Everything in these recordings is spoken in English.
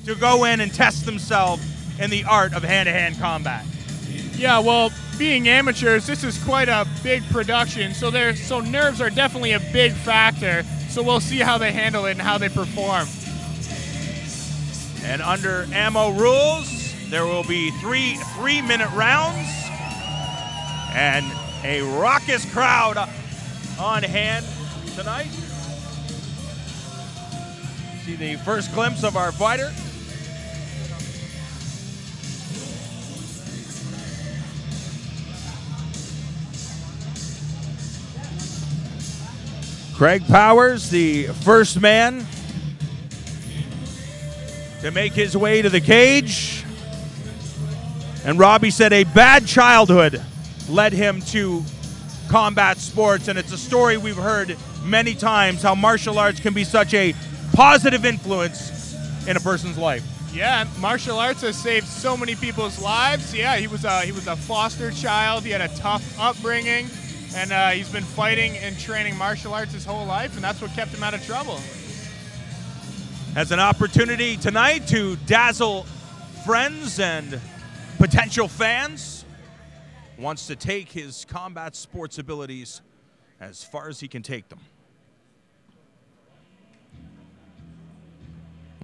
to go in and test themselves in the art of hand-to-hand combat? Yeah, well, being amateurs, this is quite a big production, so nerves are definitely a big factor. So we'll see how they handle it and how they perform. And under ammo rules, there will be three-minute rounds and a raucous crowd on hand tonight. See the first glimpse of our fighter. Craig Powers, the first man to make his way to the cage. And Robbie said a bad childhood led him to combat sports, and it's a story we've heard many times, how martial arts can be such a positive influence in a person's life. Yeah, martial arts has saved so many people's lives. Yeah, he was a foster child. He had a tough upbringing, and he's been fighting and training martial arts his whole life, and that's what kept him out of trouble. Has an opportunity tonight to dazzle friends and potential fans. Wants to take his combat sports abilities as far as he can take them.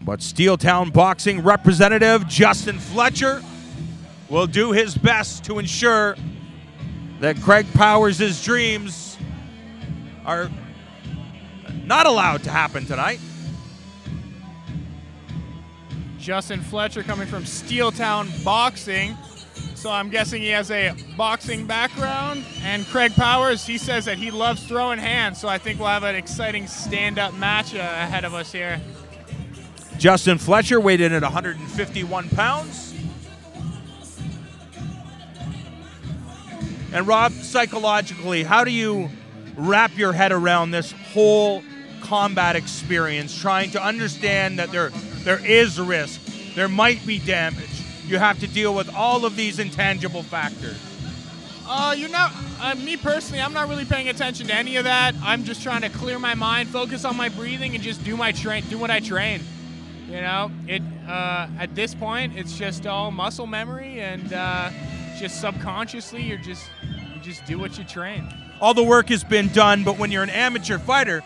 But Steeltown Boxing representative Justin Fletcher will do his best to ensure that Craig Powers' dreams are not allowed to happen tonight. Justin Fletcher coming from Steeltown Boxing, so I'm guessing he has a boxing background. And Craig Powers, he says that he loves throwing hands, so I think we'll have an exciting stand-up match ahead of us here. Justin Fletcher weighed in at 151 pounds. And Rob, psychologically, how do you wrap your head around this whole combat experience, trying to understand that there is risk, there might be damage, you have to deal with all of these intangible factors? Me personally, I'm not really paying attention to any of that. I'm just trying to clear my mind, focus on my breathing, and just do what I train. You know, at this point, it's just all muscle memory, and just subconsciously, you just do what you train. All the work has been done, but when you're an amateur fighter,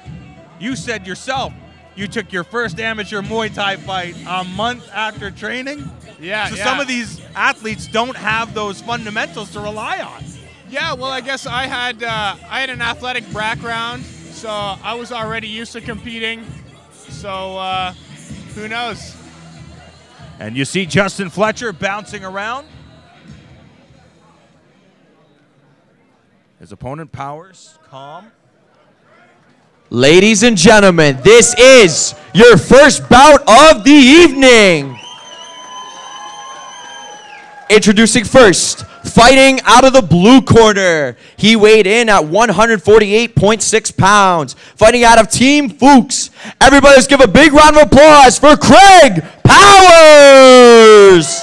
you said yourself, you took your first amateur Muay Thai fight a month after training. Yeah. So some of these athletes don't have those fundamentals to rely on. Yeah, well, I guess I had an athletic background, so I was already used to competing. So who knows? And you see Justin Fletcher bouncing around. His opponent Powers, calm. Ladies and gentlemen, this is your first bout of the evening. Introducing first, fighting out of the blue corner. He weighed in at 148.6 pounds. Fighting out of Team Fuchs. Everybody let's give a big round of applause for Craig Powers.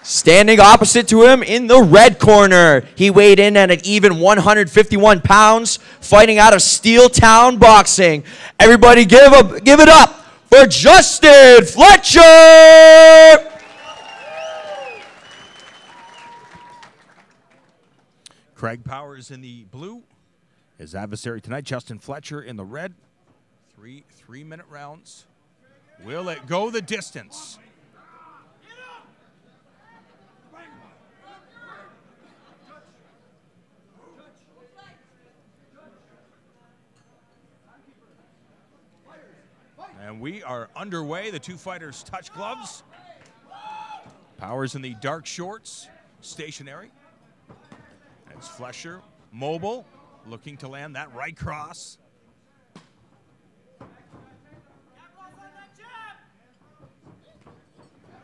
Standing opposite to him in the red corner, he weighed in at an even 151 pounds, fighting out of Steeltown Boxing. Everybody give it up for Justin Fletcher! Craig Powers in the blue. His adversary tonight, Justin Fletcher in the red. Three-minute rounds. Will it go the distance? And we are underway. The two fighters touch gloves. Powers in the dark shorts, stationary. It's Fletcher, mobile, looking to land that right cross.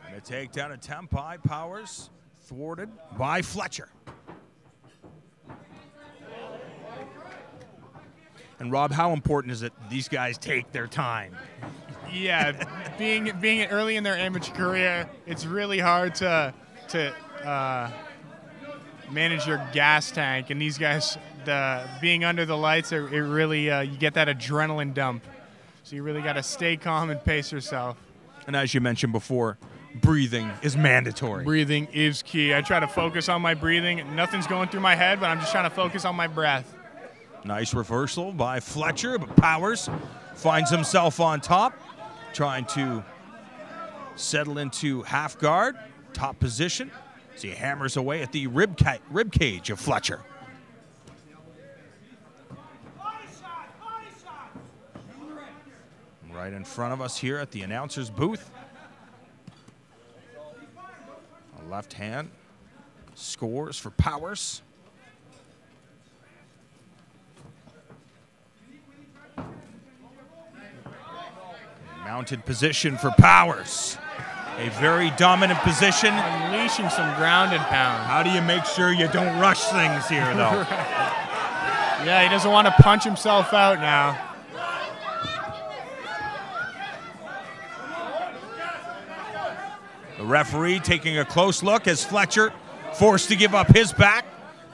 And a takedown attempt by Powers, thwarted by Fletcher. And Rob, how important is it these guys take their time? Yeah, being early in their amateur career, it's really hard to manage your gas tank. And these guys, being under the lights, it really you get that adrenaline dump. So you really got to stay calm and pace yourself. And as you mentioned before, breathing is mandatory. Breathing is key. I try to focus on my breathing. Nothing's going through my head, but I'm just trying to focus on my breath. Nice reversal by Fletcher, but Powers finds himself on top, trying to settle into half guard, top position, as he hammers away at the rib cage of Fletcher. Right in front of us here at the announcer's booth. A left hand scores for Powers. Mounted position for Powers. A very dominant position. Unleashing some ground and pound. How do you make sure you don't rush things here, though? Yeah, he doesn't want to punch himself out now. The referee taking a close look as Fletcher forced to give up his back.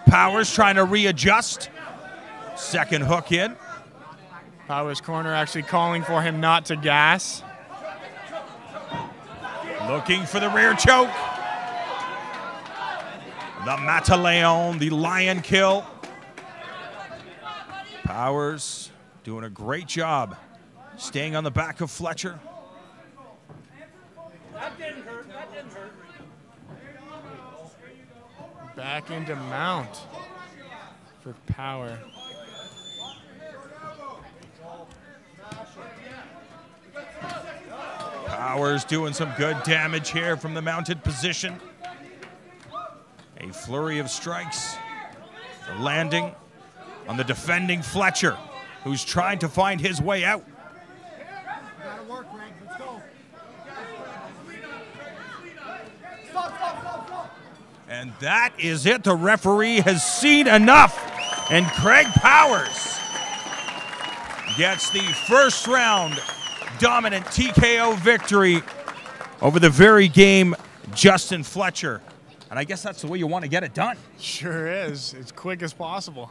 Powers trying to readjust. Second hook in. Powers' corner actually calling for him not to gas. Looking for the rear choke. The Mataleon, the lion kill. Powers doing a great job staying on the back of Fletcher. That didn't hurt. That didn't hurt. Back into mount for Power. Powers doing some good damage here from the mounted position. A flurry of strikes. The landing on the defending Fletcher, who's trying to find his way out. Gotta work, Greg. Let's go. Stop. And that is it. The referee has seen enough. And Craig Powers gets the first round dominant TKO victory over the very game Justin Fletcher. And I guess that's the way you want to get it done. Sure is. As quick as possible.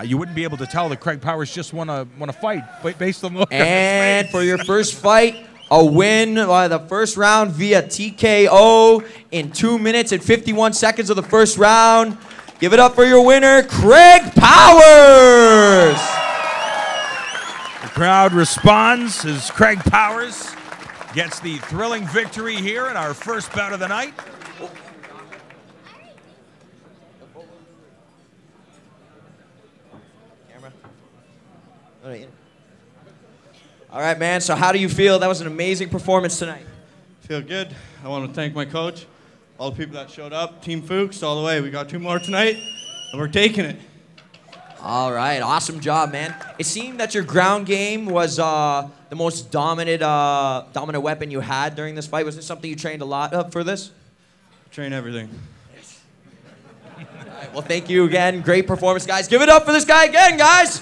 You wouldn't be able to tell that Craig Powers just won a fight based on the look. And for your first fight, a win by the first round via TKO in 2 minutes and 51 seconds of the first round. Give it up for your winner, Craig Powers. The crowd responds as Craig Powers gets the thrilling victory here in our first bout of the night. All right, man, so how do you feel? That was an amazing performance tonight. Feel good. I want to thank my coach, all the people that showed up, Team Fuchs, all the way. We got 2 more tonight, and we're taking it. All right, awesome job, man. It seemed that your ground game was the most dominant weapon you had during this fight. Was this something you trained a lot of for this? Train everything. All right, well, thank you again. Great performance, guys. Give it up for this guy again, guys.